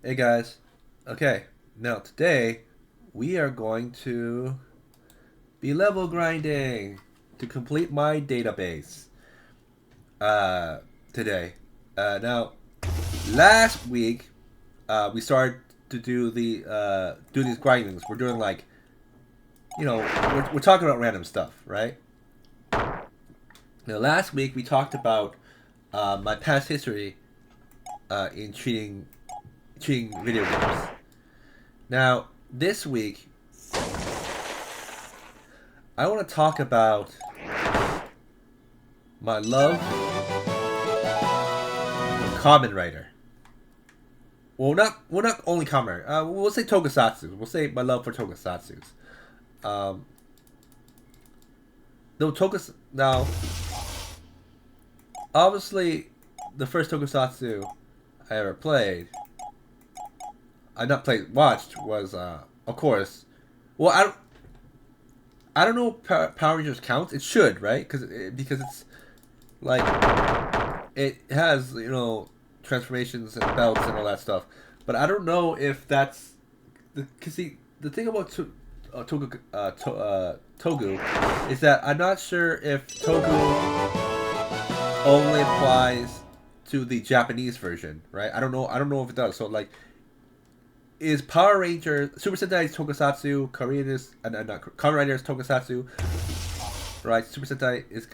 Hey guys. Okay, now today we are going to be level grinding to complete my database. Uh, today. Now, last week we started to do these grindings. We're doing like we're talking about random stuff, right? Now, last week we talked about my past history in cheating video games. Now, this week I want to talk about my love for Kamen Rider. Well, not only Kamen Rider. We'll say Tokusatsu. We'll say my love for Tokusatsu's. Um, no Tokus now. Obviously, the first Tokusatsu I ever played, I not played watched was of course. Well, I don't know if Power Rangers counts. It should, right? Because it's like it has transformations and belts and all that stuff. But I don't know if that's because the thing about Togu is that I'm not sure if Togu only applies to the Japanese version, right? I don't know. I don't know if it does. So like, is Power Rangers Super Sentai is Tokusatsu, Korean is not Kamen Rider is Tokusatsu, right? Super Sentai is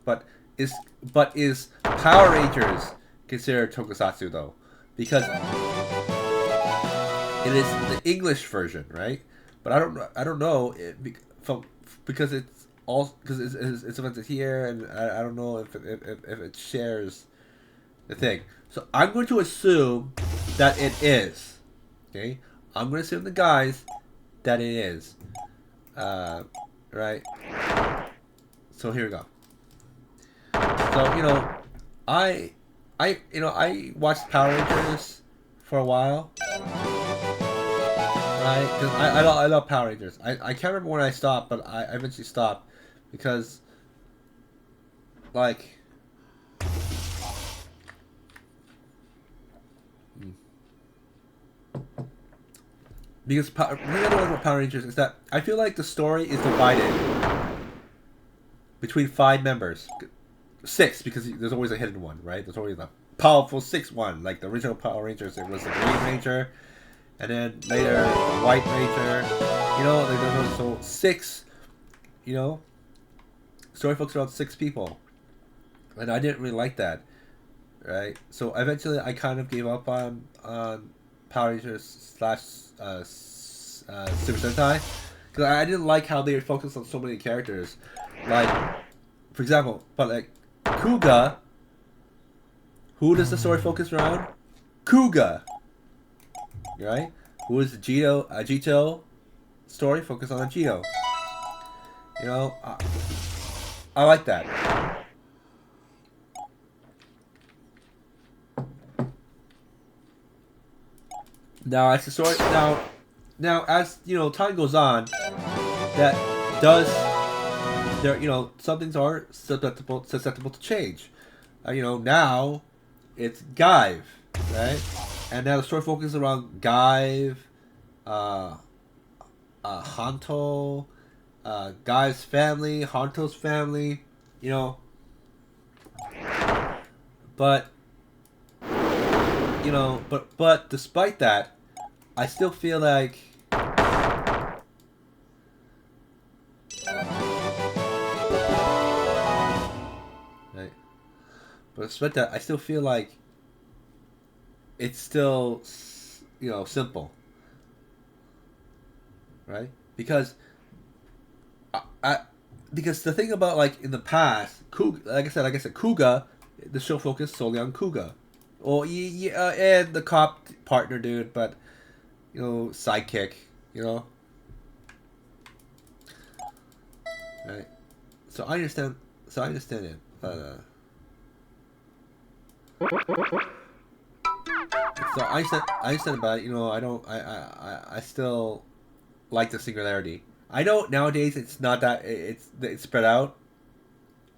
but is Power Rangers considered Tokusatsu though? Because it is the English version, right? But I don't know because it's all because it's invented here, and I don't know if it shares the thing. So I'm going to assume that it is. Okay, I'm going to assume the guys that it is. Right. So here we go. So I watched Power Rangers for a while, right? Because I love Power Rangers. I can't remember when I stopped, but I eventually stopped because like the thing I don't like about Power Rangers is that I feel like the story is divided between five members, six because there's always a hidden one, right? There's always a powerful sixth one, like the original Power Rangers. It was the Green Ranger, and then later the White Ranger. So six. You know, story focused around six people, and I didn't really like that, right? So eventually, I kind of gave up on Power Rangers slash Super Sentai because I didn't like how they focused on so many characters, like for example, but like Kuga. Who does the story focus around? Kuga, right? Who is the Jito story focused on Jito? You know, I like that. Now as the story now as time goes on, that does there some things are susceptible to change. Now it's Gaive, right? And now the story focuses around Gaive, uh, Hanto, Guy's family, Hanto's family, you know. But but despite that, I still feel like right. But despite that, I still feel like it's still simple, right? I because the thing about like in the past, like I said, Kuga, the show focused solely on Kuga, or yeah, and the cop partner dude, but sidekick, you know, right? So I understand. So I understand it, but so I understand about it. I don't. I still like the singularity. I know nowadays it's not that it's spread out,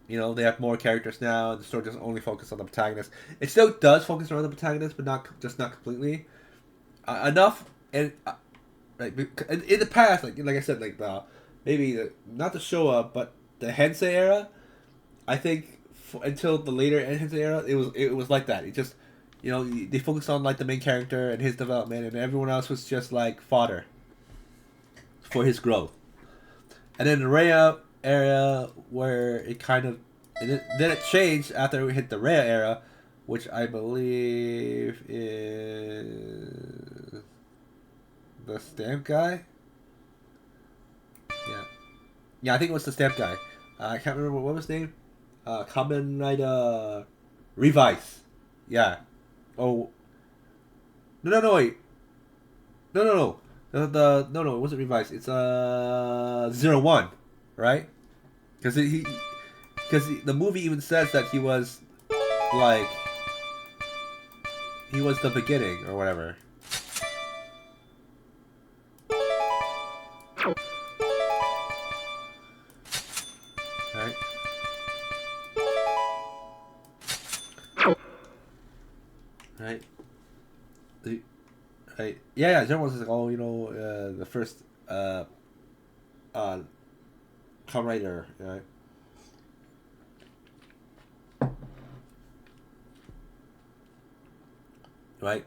You know, they have more characters now. The story doesn't only focus on the protagonist. It still does focus on the protagonist, but not completely. Enough and like in the past, like I said, like maybe not the Showa, but the Heisei era. I think until the later Heisei era, it was like that. It just, you know, they focused on like the main character and his development, and everyone else was just like fodder for his growth. And then the Rhea era, where it kind of, then it changed after we hit the Rhea era, which I believe is the stamp guy. Yeah, yeah, I think it was the stamp guy. I can't remember what was his name. Kamen Rider Revise. Yeah. Oh. No, wait. No. No, it wasn't Revise. It's 01, right? Because the movie even says that he was like he was the beginning or whatever. Right? Right? Right? Yeah. Everyone was like, oh, you know, the first Kamen Rider, right? Right?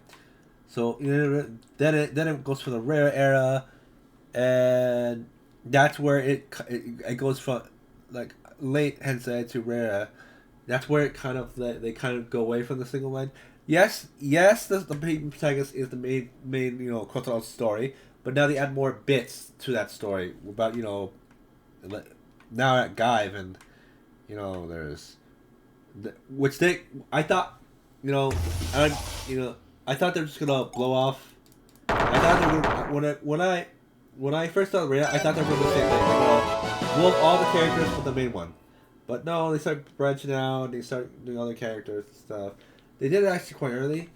So, you know, then it goes for the Rare era, and that's where it goes from like late Heisei to Rare. That's where it kind of they kind of go away from the single line. Yes, the main protagonist is the main you know quote story, but now they add more bits to that story about you know now at Gaive and you know there's which they I thought you know I thought they were just gonna blow off. I thought they were when I first saw Rhea, I thought they were gonna do the same thing. Like, blow up all the characters with the main one. But no, they start branching out. They start doing other characters and stuff. They did it actually quite earlier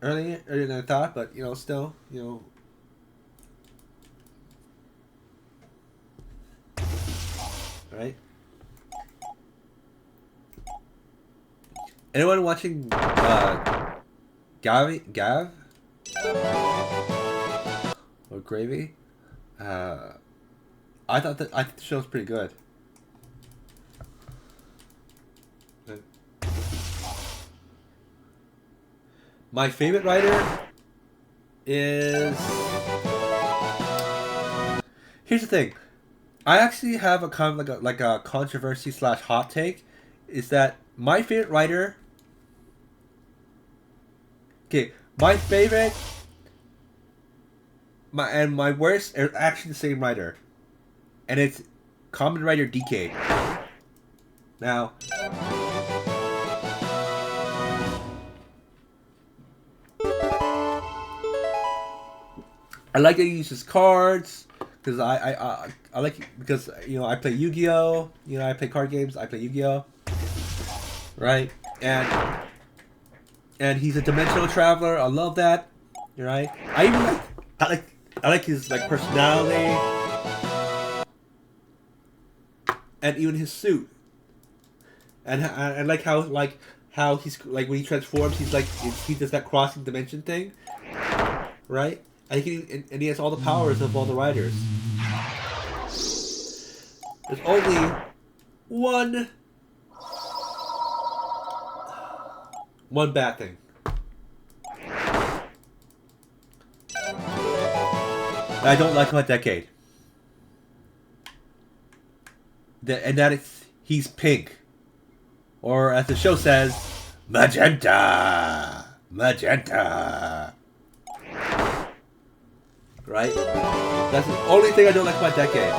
than I thought. But you know, still, you know, right? Anyone watching Gav or Gravy? I thought the show was pretty good. My favorite writer is. Here's the thing. I actually have a kind of like a controversy / hot take. Is that my favorite writer? Okay, my favorite. My worst are actually the same writer, and it's Kamen Rider DK. Now. I like that he uses cards because I like because you know I play Yu-Gi-Oh. You know I play card games. I play Yu-Gi-Oh. Right, and he's a dimensional traveler. I love that. Right. I like his like personality and even his suit. And I like how he's like when he transforms, he does that crossing dimension thing, right? And he has all the powers of all the riders. There's only one bad thing. I don't like about Decade. And that he's pink. Or as the show says, magenta. Magenta. Right? That's the only thing I don't like about Decade.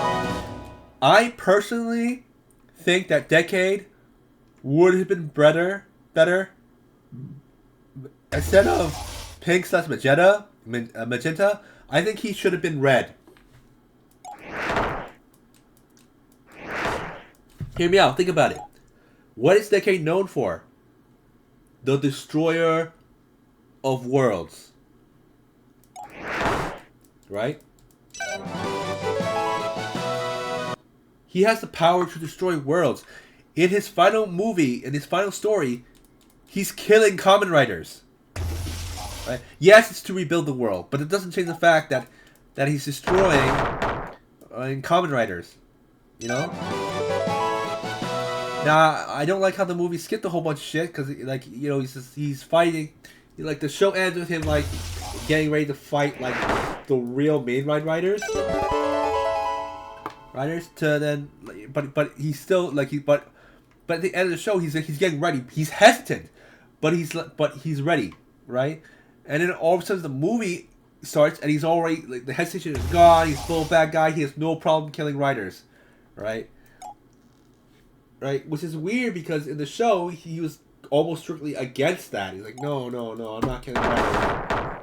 I personally think that Decade would have been better instead of pink / magenta. I think he should have been red. Hear me out. Think about it. What is Decade known for? The destroyer of worlds. Right? He has the power to destroy worlds. in his final movie, in his final story, he's killing Kamen Riders. Right? Yes, it's to rebuild the world, but it doesn't change the fact that he's destroying Kamen Riders. You know? Now, I don't like how the movie skipped a whole bunch of shit, because, like, you know, he's fighting. Like, the show ends with him, like, getting ready to fight, like, the real main riders. To then, but he's still, like, but at the end of the show, he's getting ready. He's hesitant, but he's ready, right? And then all of a sudden, the movie starts, and he's already, like, the hesitation is gone. He's full bad guy. He has no problem killing riders, right? Right, which is weird because in the show he was almost strictly against that. He's like, no, I'm not killing riders.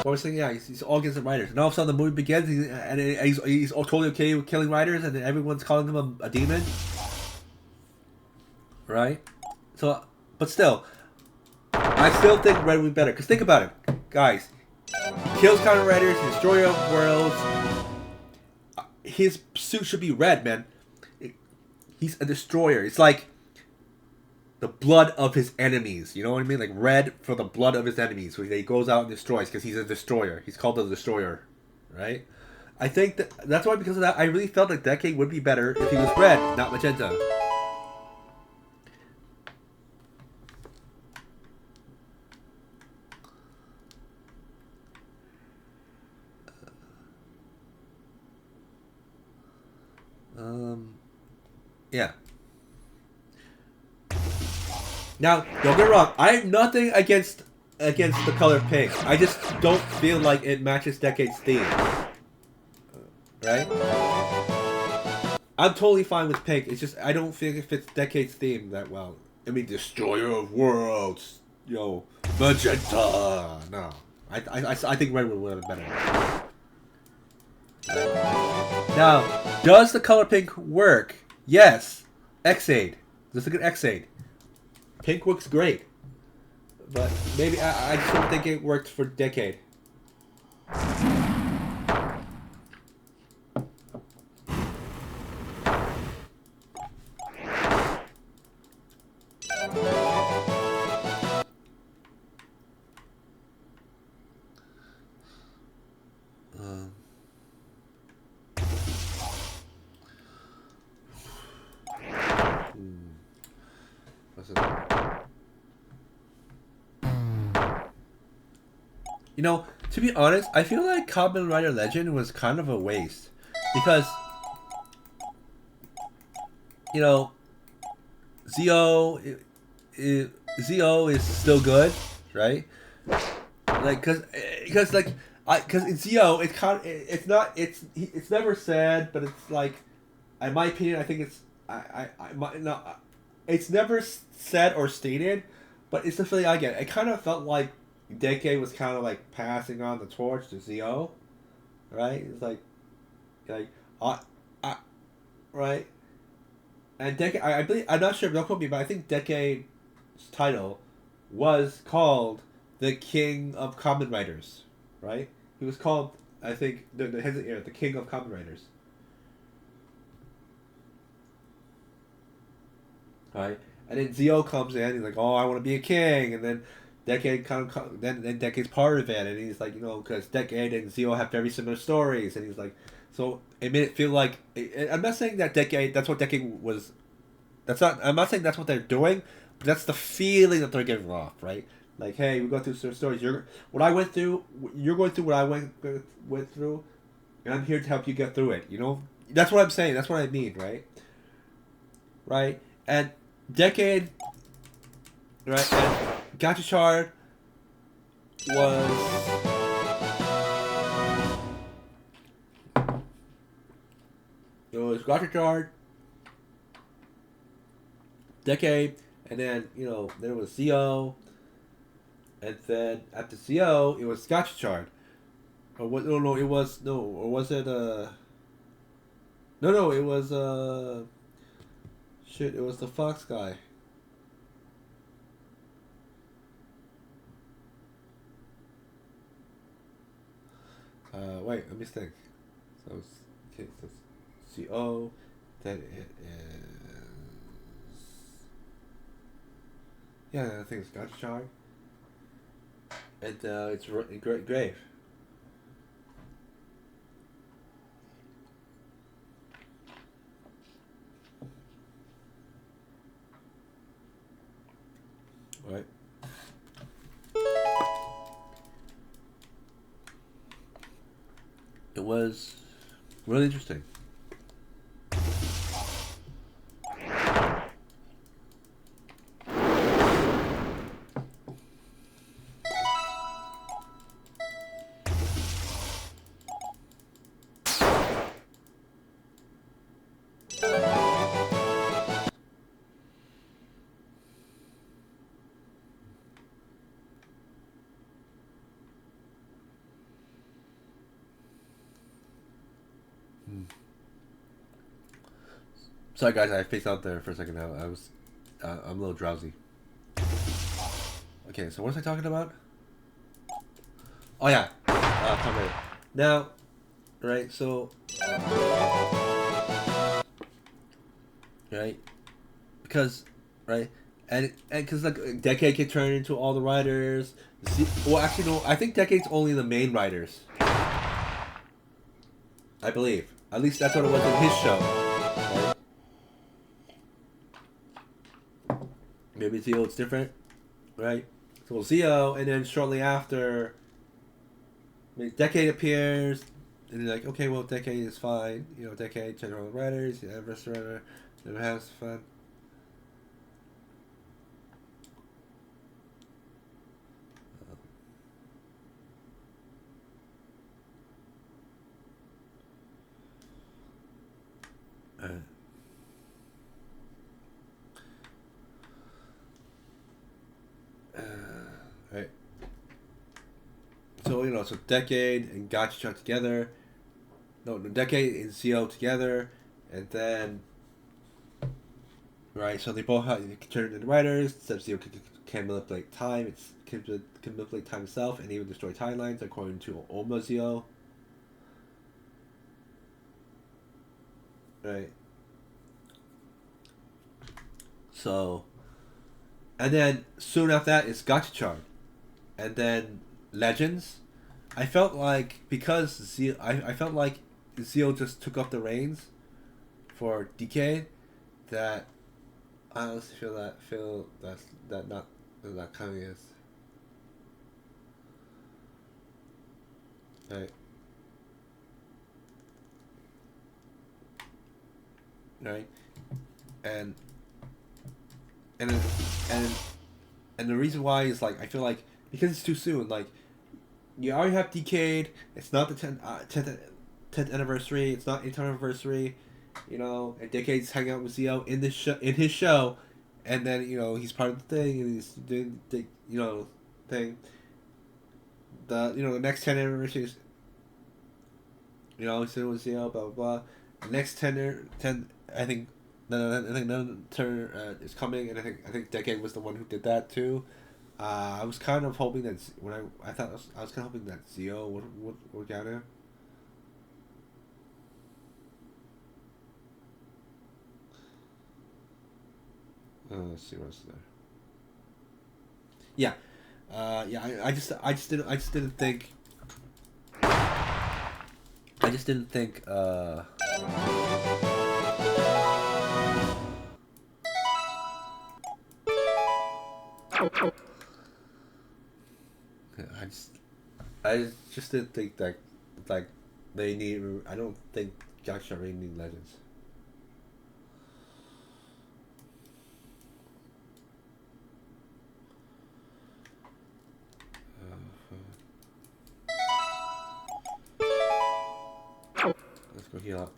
What was saying? Yeah, he's all against the writers, and all of a sudden the movie begins, and he's totally okay with killing writers, and then everyone's calling him a demon, right? So, but still, I still think Red would be better. Cause think about it, guys. He kills Kamen Riders, he's destroyer of worlds. His suit should be red, man. He's a destroyer. It's like the blood of his enemies. You know what I mean? Like red for the blood of his enemies. So he goes out and destroys because he's a destroyer. He's called a destroyer, right? I think that's why, because of that, I really felt like Decade would be better if he was red, not magenta. Yeah. Now, don't get me wrong. I have nothing against the color pink. I just don't feel like it matches Decade's theme. Right? I'm totally fine with pink. It's just I don't think it fits Decade's theme that well. I mean, destroyer of worlds, yo, magenta. No, I think red would have been better. Right? Now, does the color pink work? Yes. X-Aid. Let's look at X-Aid. Pink works great, but maybe I just don't think it worked for Decade. You know, to be honest, I feel like Kamen Rider Legend was kind of a waste. Because, you know, Zio is still good, right? Like, cause in Zio, it's never said, but it's like, in my opinion, I think it's, it's never said or stated, but it's the feeling I get. It kind of felt like Decade was kind of like passing on the torch to Zio, right? It's like, right? And Decade, I believe, I'm not sure, don't quote me, but I think Decade's title was called the King of Kamen Riders, right? He was called, I think, the King of Kamen Riders. Right? And then Zio comes in, he's like, oh, I want to be a king, and then Decade then Decade's part of it, and he's like, you know, because Decade and Zio have very similar stories, and he's like, so it made it feel like, I'm not saying that that's what Decade was, I'm not saying that's what they're doing, but that's the feeling that they're giving off, right? Like, hey, we go through some stories, what I went through, you're going through what I went through, and I'm here to help you get through it, you know? That's what I'm saying, that's what I mean, right? Right? And Decade, right, and Gachachard was Gachachard, Decade, and then, you know, there was Zio, and then after Zio, it was Gachachard. Or what? No, no, it was no. Or was it? No, no, it was. Shit, it was the Fox guy. Wait, let me think. So, okay, so CO, then it is. Yeah, I think it's Gotchard. And it's Great Grave. Right. It was really interesting. Sorry, guys, I spaced out there for a second. Now I was, I'm a little drowsy. Okay, so what was I talking about? Oh yeah, Tom Brady. Now, right? So, right, because, right, and because like Decade can turn into all the writers. Well, actually, no. I think Decade's only the main writers. I believe. At least that's what it was in his show. Right? Maybe Zio it's different, right? So Zio, and then shortly after, Decade appears, and they're like, okay, well, Decade is fine. You know, Decade, general writers, anniversary writer, never has fun. Uh, right. So, so Decade and Gotcha together. No, Decade and CO together, and then, right, so they both have, turn into writers, except CO can manipulate time, can manipulate time itself, and even destroy timelines, according to Oma Zio. Right. So, and then soon after that is Gotcha Chart, and then Legends. I felt like because Zio, I felt like Zio just took up the reins for DK. That I honestly feel that coming is right, right, and and and and the reason why is like I feel like because it's too soon. Like you already have Decade. It's not the 10th anniversary. It's not 8th anniversary. And Decade's hanging out with Zio in his show, and then he's part of the thing, and he's doing the thing. The next 10 anniversaries, he's doing with Zio, blah blah blah. The next 10, I think. No, I think another turn is coming, and I think Decade was the one who did that too. I was kind of hoping that when I thought I was kind of hoping that Zio would get it. Let's see what's there. Yeah, yeah. I just didn't think. I just didn't think that like they need. I don't think Jack really need legends. Let's go heal up.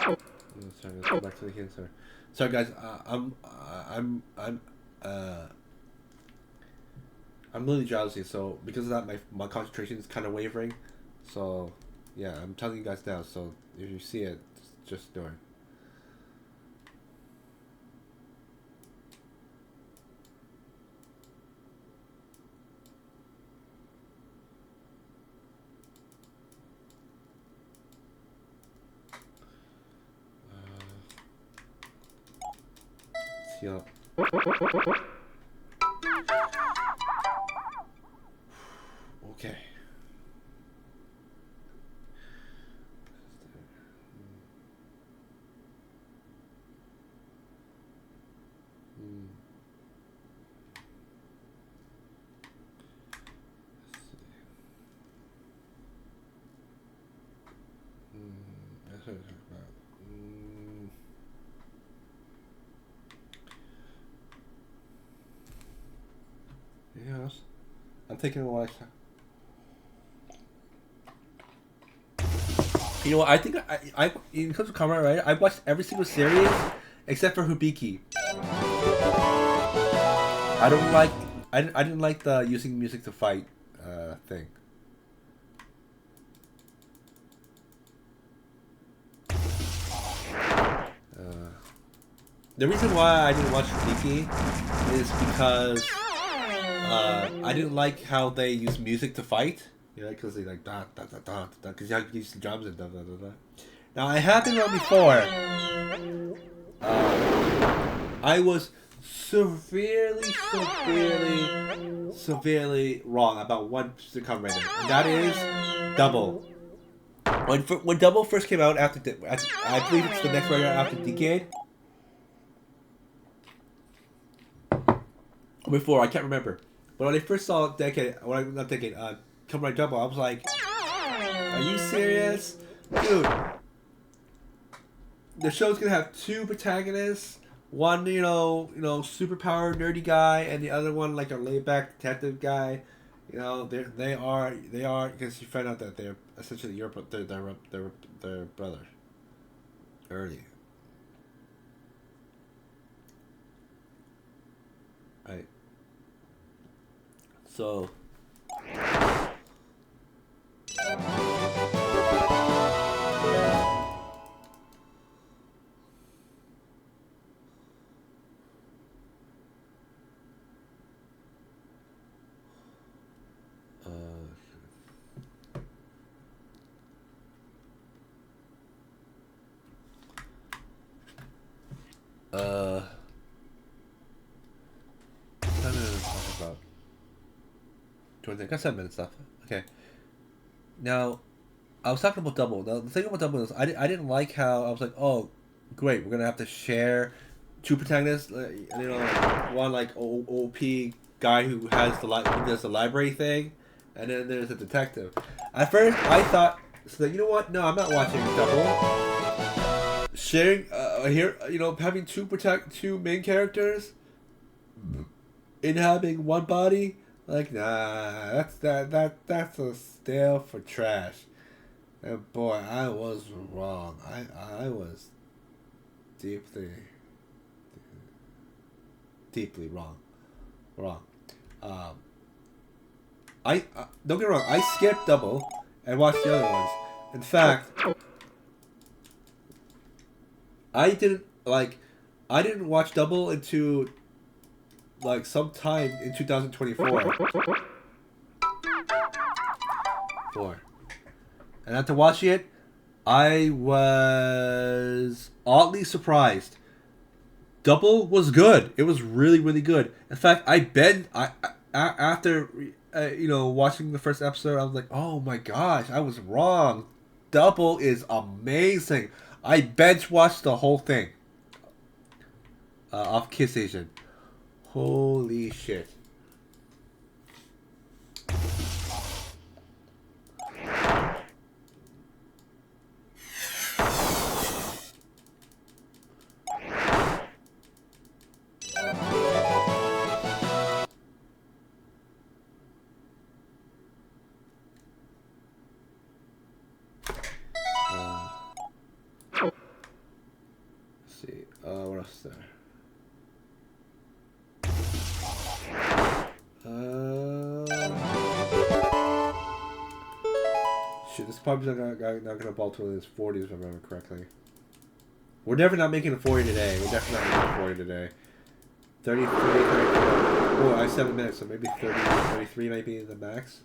Sorry, let's go back to the cancer. Sorry, guys. I'm uh, I'm really drowsy, so because of that, my concentration is kind of wavering. So, yeah, I'm telling you guys now. So if you see it, just ignore it. See ya. Okay. That's what I'm talking about. Anything else? I'm taking a while. You know what? I think I in terms of camera, right? I watched every single series except for Hibiki. I don't like. I didn't like the using music to fight thing. The reason why I didn't watch Hibiki is because I didn't like how they use music to fight. You know, because they like da da da da da. Because you have to use the drums and da da da da. Now I have been wrong before. I was severely wrong about one sitcom rating, and that is Double. When Double first came out after I believe it's the next writer after Decade. Before I can't remember, but when I first saw Decade, not Decade, Come Right Double, I was like, "Are you serious, dude? The show's gonna have two protagonists, one superpower nerdy guy, and the other one like a laid back detective guy. You know, they are because you find out that they're essentially their brother early, right? So." Uh, 7 minutes talk about. 20, got 7 minutes left. Okay. Now, I was talking about Double. Now, the thing about Double is I didn't like how I was like, oh, great, we're gonna have to share two protagonists. One like OP guy who has who does the library thing, and then there's a detective. At first, I thought, so that, you know what? No, I'm not watching Double. Sharing here, having two main characters inhabiting one body. Like, nah, that's a stale for trash. And boy, I was wrong. I was deeply wrong. Um, I don't get me wrong. I skipped Double and watched the other ones. In fact, I didn't watch Double into like sometime in 2024. And after watching it, I was oddly surprised. Double was good. It was really, really good. In fact, after watching the first episode, I was like, oh my gosh, I was wrong. Double is amazing. I bench watched the whole thing off Kiss Asian. Holy shit. what else is there? Shit, this pub's not gonna ball till his 40s if I remember correctly. We're definitely not making a 40 today. We're definitely not making a 40 today. 30, 30, 34. Oh, I have 7 minutes, so maybe 30, 33 might be the max.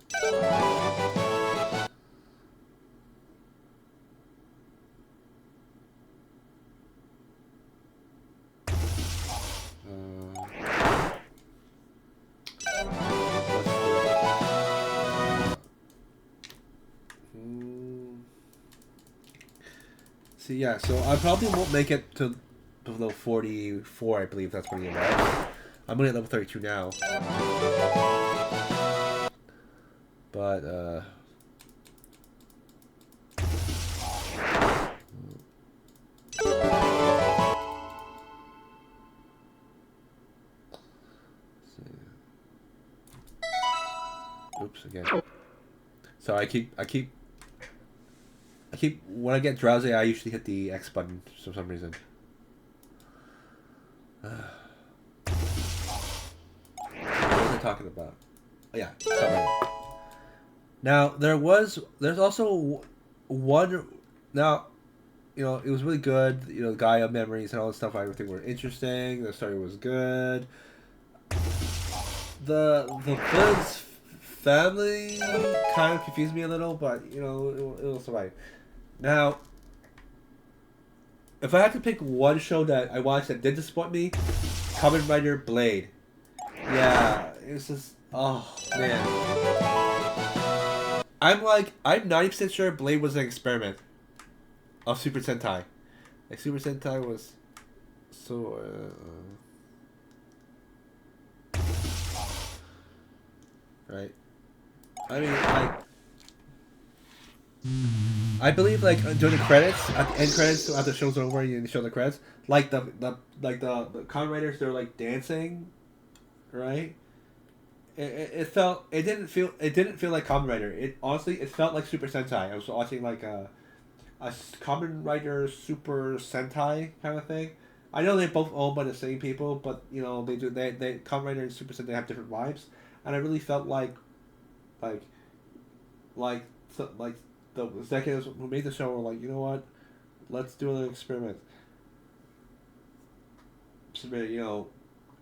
See, yeah, so I probably won't make it to below 44, I believe that's when he arrives. I'm only at level 32 now. But, oops, again. So I keep, when I get drowsy, I usually hit the X button for some reason. What was I talking about? Oh, yeah. Now, there's also one, now, you know, it was really good, you know, Gaia memories and all this stuff, everything were interesting, the story was good. The villain's family kind of confused me a little, but, you know, it was alright. Now, if I had to pick one show that I watched that did disappoint me, Kamen Rider Blade. Yeah, it was just, oh, man. I'm 90% sure Blade was an experiment of Super Sentai. Like, Super Sentai was so, right? I mean, I believe during the credits, at the end credits, after the show's over, you show the credits. Like the Kamen Riders, they're like dancing, right? It didn't feel like Kamen Rider. It honestly it felt like Super Sentai. I was watching like a Kamen Rider Super Sentai kind of thing. I know they're both owned by the same people, but you know they Kamen Rider and Super Sentai have different vibes, and I really felt like like the executives who made the show were like, you know what, let's do an experiment. So, you know,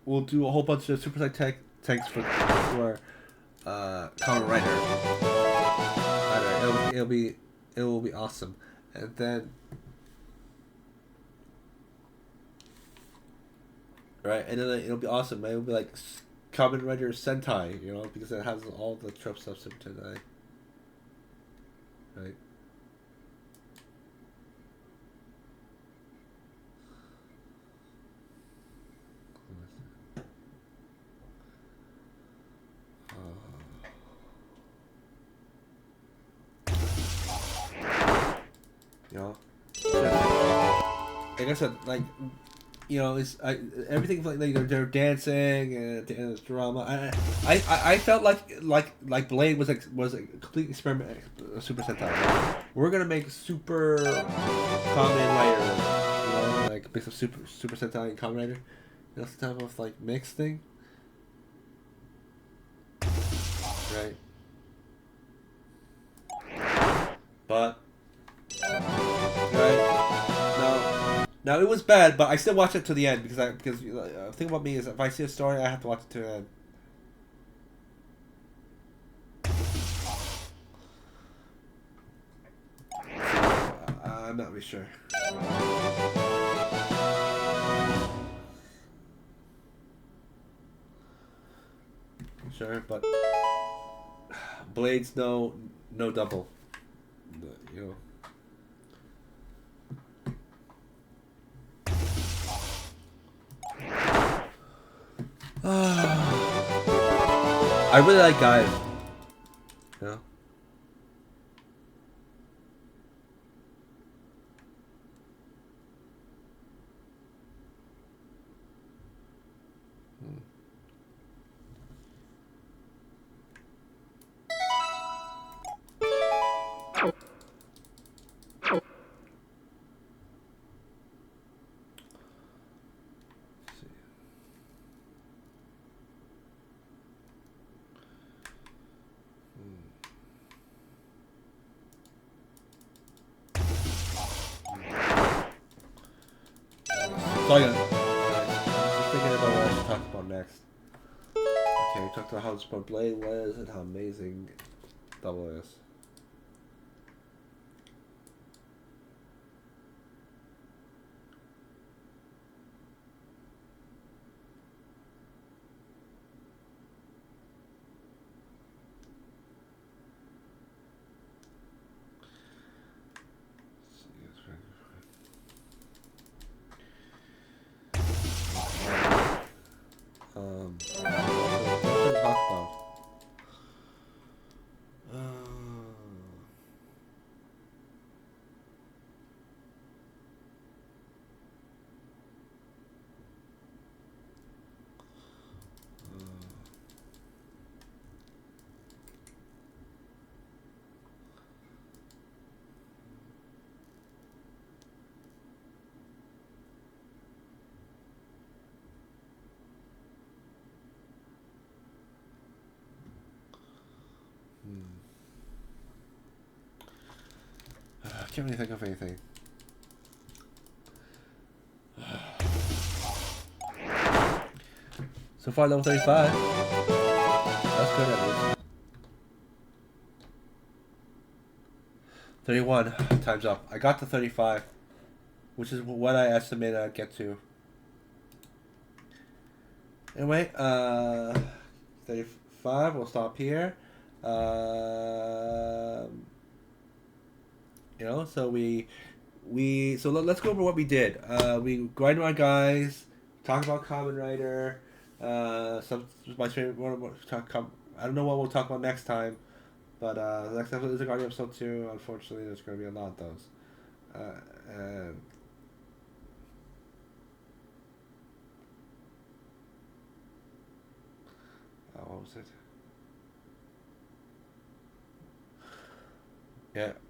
we'll do a whole bunch of Super Sentai tanks for Kamen Rider. I don't know, it will be awesome, and then right, and then it'll be awesome. It'll be like Kamen Rider Sentai, you know, because it has all the tropes of Super Sentai. Right. You know, like I said, like, you know, everything like they're dancing and it's drama. I felt like Blade was a complete experiment, Super Sentai. Like, we're gonna make Super Kamen Rider, you know, like mix of Super Sentai and Kamen Rider. That's the type of like mix thing, right? But right now it was bad, but I still watched it to the end because the thing about me is if I see a story, I have to watch it to the end. I'm not really sure. Sure, but Blade's no double. You know. I really like Guy. You know? So I got. Just thinking about what I should talk about next. Okay, we talked about how Sport Blade was and how amazing Double is. What should I talk about? I can't really think of anything. So far, level 35. That's good at least. 31. Time's up. I got to 35, which is what I estimated I'd get to. Anyway, 35. We'll stop here. You know, so let's go over what we did. We grinded our guys, talked about Kamen Rider. Some my favorite one. I don't know what we'll talk about next time, but the next episode is a Guardian episode 2. Unfortunately, there's going to be a lot of those. And what was it?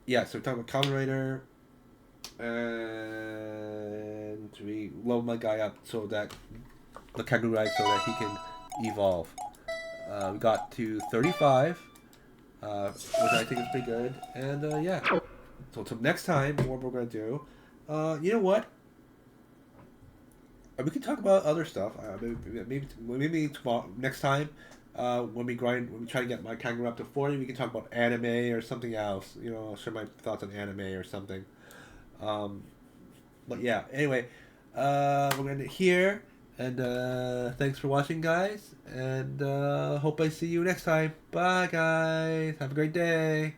Yeah. So we talked about Kamen Rider, and we leveled my guy up so that the Kangaroo Ride so that he can evolve. We got to 35, which I think is pretty good. And yeah, so till next time, what we're gonna do, you know what? We can talk about other stuff. Maybe tomorrow, next time, when we try to get my kangaroo up to 40, we can talk about anime or something else. You know, I'll share my thoughts on anime or something. But yeah, anyway, we're gonna end it here. And thanks for watching, guys. And hope I see you next time. Bye, guys. Have a great day.